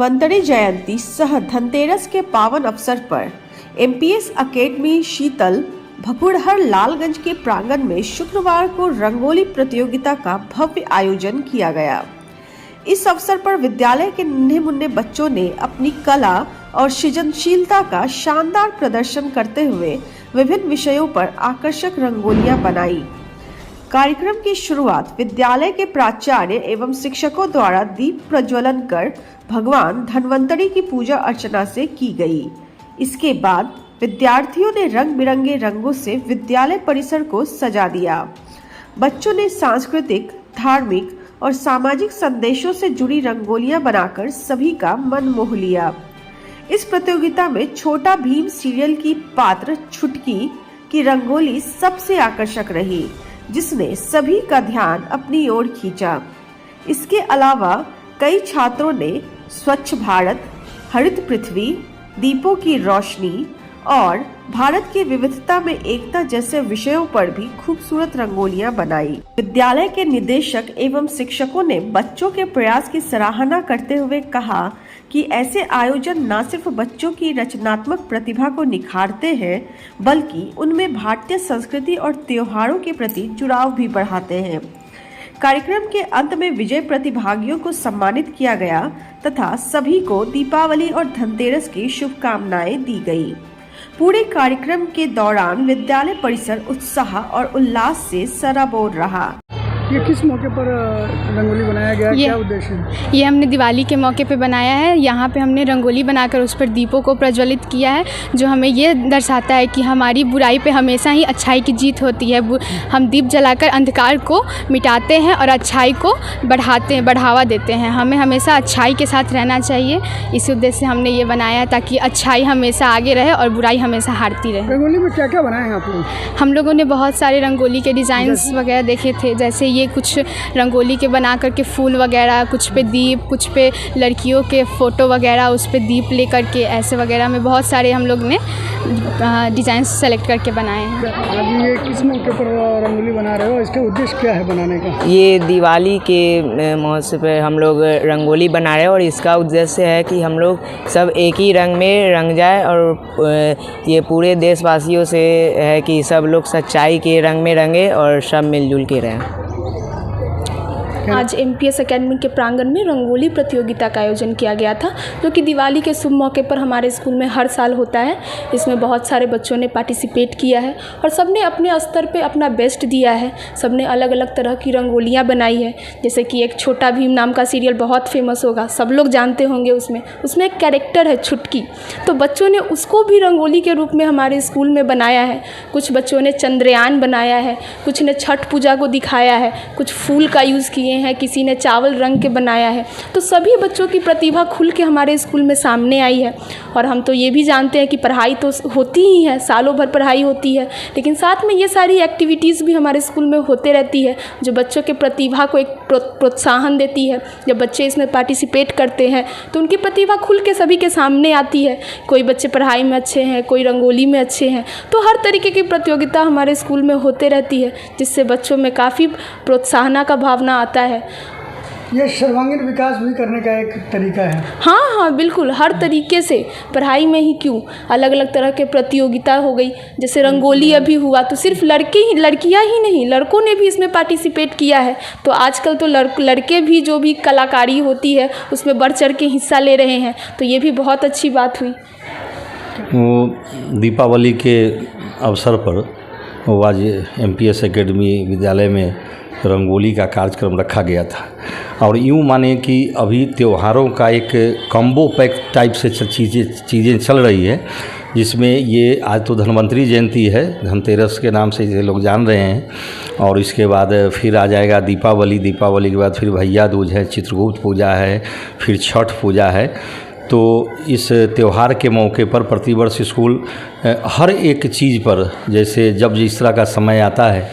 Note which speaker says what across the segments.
Speaker 1: धन्वंतरि जयंती सह धनतेरस के पावन अवसर पर एमपीएस अकेडमी शीतल भकुड़हर लालगंज के प्रांगण में शुक्रवार को रंगोली प्रतियोगिता का भव्य आयोजन किया गया। इस अवसर पर विद्यालय के नन्हे मुन्ने बच्चों ने अपनी कला और सृजनशीलता का शानदार प्रदर्शन करते हुए विभिन्न विषयों पर आकर्षक रंगोलियां बनाई। कार्यक्रम की शुरुआत विद्यालय के प्राचार्य एवं शिक्षकों द्वारा दीप प्रज्वलन कर भगवान धन्वंतरि की पूजा अर्चना से की गई। इसके बाद विद्यार्थियों ने रंग बिरंगे रंगों से विद्यालय परिसर को सजा दिया। बच्चों ने सांस्कृतिक, धार्मिक और सामाजिक संदेशों से जुड़ी रंगोलियां बनाकर सभी का मन मोह लिया। इस प्रतियोगिता में छोटा भीम सीरियल की पात्र छुटकी की रंगोली सबसे आकर्षक रही, जिसने सभी का ध्यान अपनी ओर खींचा। इसके अलावा कई छात्रों ने स्वच्छ भारत, हरित पृथ्वी, दीपों की रोशनी और भारत की विविधता में एकता जैसे विषयों पर भी खूबसूरत रंगोलियां बनाई। विद्यालय के निदेशक एवं शिक्षकों ने बच्चों के प्रयास की सराहना करते हुए कहा कि ऐसे आयोजन न सिर्फ बच्चों की रचनात्मक प्रतिभा को निखारते हैं, बल्कि उनमें भारतीय संस्कृति और त्योहारों के प्रति जुड़ाव भी बढ़ाते हैं। कार्यक्रम के अंत में विजय प्रतिभागियों को सम्मानित किया गया तथा सभी को दीपावली और धनतेरस की शुभकामनाएं दी गई। पूरे कार्यक्रम के दौरान विद्यालय परिसर उत्साह और उल्लास से सराबोर रहा।
Speaker 2: ये किस मौके पर रंगोली बनाया गया, क्या उद्देश्य है?
Speaker 3: ये हमने दिवाली के मौके पे बनाया है। यहाँ पे हमने रंगोली बनाकर उस पर दीपों को प्रज्वलित किया है, जो हमें ये दर्शाता है कि हमारी बुराई पे हमेशा ही अच्छाई की जीत होती है। हम दीप जलाकर अंधकार को मिटाते हैं और अच्छाई को बढ़ावा देते हैं। हमें हमेशा अच्छाई के साथ रहना चाहिए। इस उद्देश्य से हमने ये बनाया है ताकि अच्छाई हमेशा आगे रहे और बुराई हमेशा हारती रहे।
Speaker 2: रंगोली में क्या क्या बनाए हैं आप लोग?
Speaker 3: हम लोगों ने बहुत सारे रंगोली के डिज़ाइंस वगैरह देखे थे, जैसे ये कुछ रंगोली के बना करके फूल वगैरह, कुछ पे दीप, कुछ पे लड़कियों के फ़ोटो वगैरह, उस पे दीप लेकर के ऐसे वगैरह में बहुत सारे हम लोग ने डिज़ाइन सेलेक्ट करके बनाए हैं।
Speaker 2: आज ये किस मौके पर रंगोली बना रहे हो? इसका उद्देश्य क्या है बनाने का?
Speaker 4: ये दिवाली के मौके पर हम लोग रंगोली बना रहे हैं और इसका उद्देश्य है कि हम लोग सब एक ही रंग में रंग जाए और ये पूरे देशवासियों से है कि सब लोग सच्चाई के रंग में रंगे और सब मिलजुल के रहें।
Speaker 5: आज एमपीएस अकेडमी के प्रांगण में रंगोली प्रतियोगिता का आयोजन किया गया था, जो कि दिवाली के शुभ मौके पर हमारे स्कूल में हर साल होता है। इसमें बहुत सारे बच्चों ने पार्टिसिपेट किया है और सबने अपने स्तर पे अपना बेस्ट दिया है। सबने अलग अलग तरह की रंगोलियां बनाई है, जैसे कि एक छोटा भीम नाम का सीरियल बहुत फेमस होगा, सब लोग जानते होंगे। उसमें एक कैरेक्टर है छुटकी, तो बच्चों ने उसको भी रंगोली के रूप में हमारे स्कूल में बनाया है। कुछ बच्चों ने चंद्रयान बनाया है, कुछ ने छठ पूजा को दिखाया है, कुछ फूल का यूज़ किए हैं, किसी ने चावल रंग के बनाया है। तो सभी बच्चों की प्रतिभा खुल के हमारे स्कूल में सामने आई है। और हम तो ये भी जानते हैं कि पढ़ाई तो होती ही है, सालों भर पढ़ाई होती है, लेकिन साथ में ये सारी एक्टिविटीज़ भी हमारे स्कूल में होते रहती है, जो बच्चों के प्रतिभा को एक प्रोत्साहन देती है। जब बच्चे इसमें पार्टिसिपेट करते हैं तो उनकी प्रतिभा खुल के सभी के सामने आती है। कोई बच्चे पढ़ाई में अच्छे हैं, कोई रंगोली में अच्छे हैं, तो हर तरीके की प्रतियोगिता हमारे स्कूल में होते रहती है, जिससे बच्चों में काफ़ी प्रोत्साहन का भावना आता है।
Speaker 2: ये सर्वांगीण विकास भी करने का एक तरीका है।
Speaker 5: हाँ, बिल्कुल, हर तरीके से, पढ़ाई में ही क्यों, अलग अलग तरह के प्रतियोगिता हो गई। जैसे रंगोली अभी हुआ तो सिर्फ लड़कियां ही नहीं, लड़कों ने भी इसमें पार्टिसिपेट किया है। तो आजकल तो लड़के भी जो भी कलाकारी होती है उसमें बढ़ चढ़ के हिस्सा ले रहे हैं, तो ये भी बहुत अच्छी बात हुई।
Speaker 6: दीपावली के अवसर पर वो आज एमपीएस अकेडमी विद्यालय में रंगोली का कार्यक्रम रखा गया था। और यूँ माने कि अभी त्योहारों का एक कॉम्बो पैक टाइप से चीज़ें चल रही है, जिसमें ये आज तो धन्वंतरि जयंती है, धनतेरस के नाम से इसे लोग जान रहे हैं, और इसके बाद फिर आ जाएगा दीपावली के बाद फिर भैया दूज है, चित्रगुप्त पूजा है, फिर छठ पूजा है। तो इस त्यौहार के मौके पर प्रतिवर्ष स्कूल हर एक चीज़ पर, जैसे जब जिस तरह का समय आता है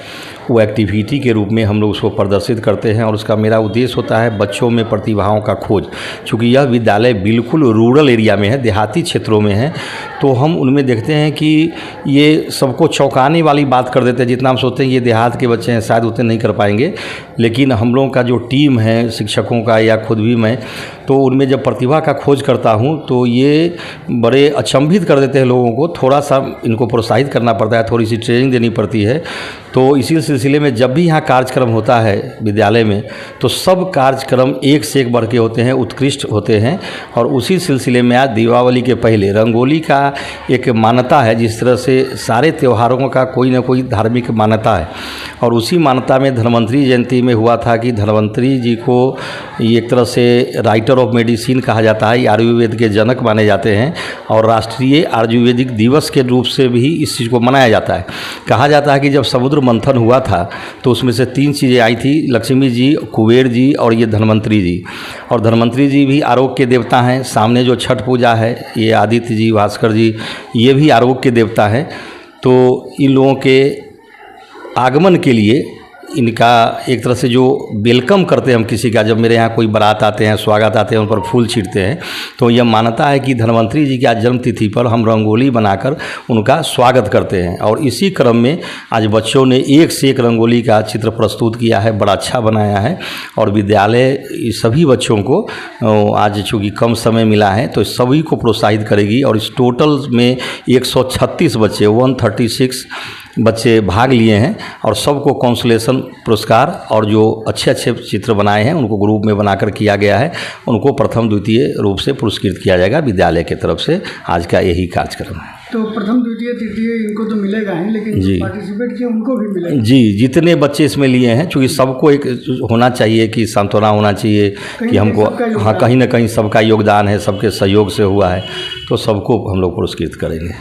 Speaker 6: वो एक्टिविटी के रूप में हम लोग उसको प्रदर्शित करते हैं। और उसका मेरा उद्देश्य होता है बच्चों में प्रतिभाओं का खोज। चूँकि यह विद्यालय बिल्कुल रूरल एरिया में है, देहाती क्षेत्रों में है, तो हम उनमें देखते हैं कि ये सबको चौंकाने वाली बात कर देते हैं। जितना हम सोचते हैं ये देहात के बच्चे हैं शायद उतने नहीं कर पाएंगे, लेकिन हम लोगों का जो टीम है शिक्षकों का या खुद भी मैं, तो उनमें जब प्रतिभा का खोज करता हूँ तो ये बड़े अचंभित कर देते हैं लोगों को। थोड़ा सा इनको प्रोत्साहित करना पड़ता है, थोड़ी सी ट्रेनिंग देनी पड़ती है। तो इसी सिलसिले में जब भी यहाँ कार्यक्रम होता है विद्यालय में, तो सब कार्यक्रम एक से एक बढ़ के होते हैं, उत्कृष्ट होते हैं। और उसी सिलसिले में आज दीपावली के पहले रंगोली का एक मान्यता है। जिस तरह से सारे त्योहारों का कोई ना कोई धार्मिक मान्यता है, और उसी मान्यता में धन्वंतरी जयंती में हुआ था कि धन्वंतरी जी को एक तरह से राइटर ऑफ मेडिसिन कहा जाता है, आयुर्वेद के जनक माने जाते हैं, और राष्ट्रीय आयुर्वेदिक दिवस के रूप से भी इस चीज़ को मनाया जाता है। कहा जाता है कि जब समुद्र मंथन हुआ था तो उसमें से 3 चीज़ें आई थी, लक्ष्मी जी, कुबेर जी और ये धन्वंतरी जी। और धन्वंतरी जी भी आरोग्य के देवता हैं। सामने जो छठ पूजा है, ये आदित्य जी, भास्कर जी, ये भी आरोग्य के देवता हैं। तो इन लोगों के आगमन के लिए इनका एक तरह से जो वेलकम करते हैं हम किसी का, जब मेरे यहाँ कोई बारात आते हैं, स्वागत आते हैं, उन पर फूल छींटते हैं, तो यह मान्यता है कि धन्वंतरी जी की आज जन्म तिथि पर हम रंगोली बनाकर उनका स्वागत करते हैं। और इसी क्रम में आज बच्चों ने एक से एक रंगोली का चित्र प्रस्तुत किया है, बड़ा अच्छा बनाया है। और विद्यालय सभी बच्चों को आज चूँकि कम समय मिला है तो सभी को प्रोत्साहित करेगी। और इस टोटल में 136 बच्चे 136 बच्चे भाग लिए हैं, और सबको कॉन्सुलेशन पुरस्कार और जो अच्छे अच्छे चित्र बनाए हैं उनको ग्रुप में बनाकर किया गया है, उनको प्रथम द्वितीय रूप से पुरस्कृत किया जाएगा विद्यालय की तरफ से। आज का यही कार्यक्रम है।
Speaker 2: तो प्रथम द्वितीय तृतीय इनको तो मिलेगा ही, लेकिन
Speaker 6: जी,
Speaker 2: पार्टिसिपेट किए उनको भी मिलेगा।
Speaker 6: जी, जितने बच्चे इसमें लिए हैं, चूँकि सबको एक होना चाहिए कि सांत्वना होना चाहिए कि हमको, हाँ, कहीं ना कहीं सबका योगदान है, सबके सहयोग से हुआ है, तो सबको हम लोग पुरस्कृत करेंगे।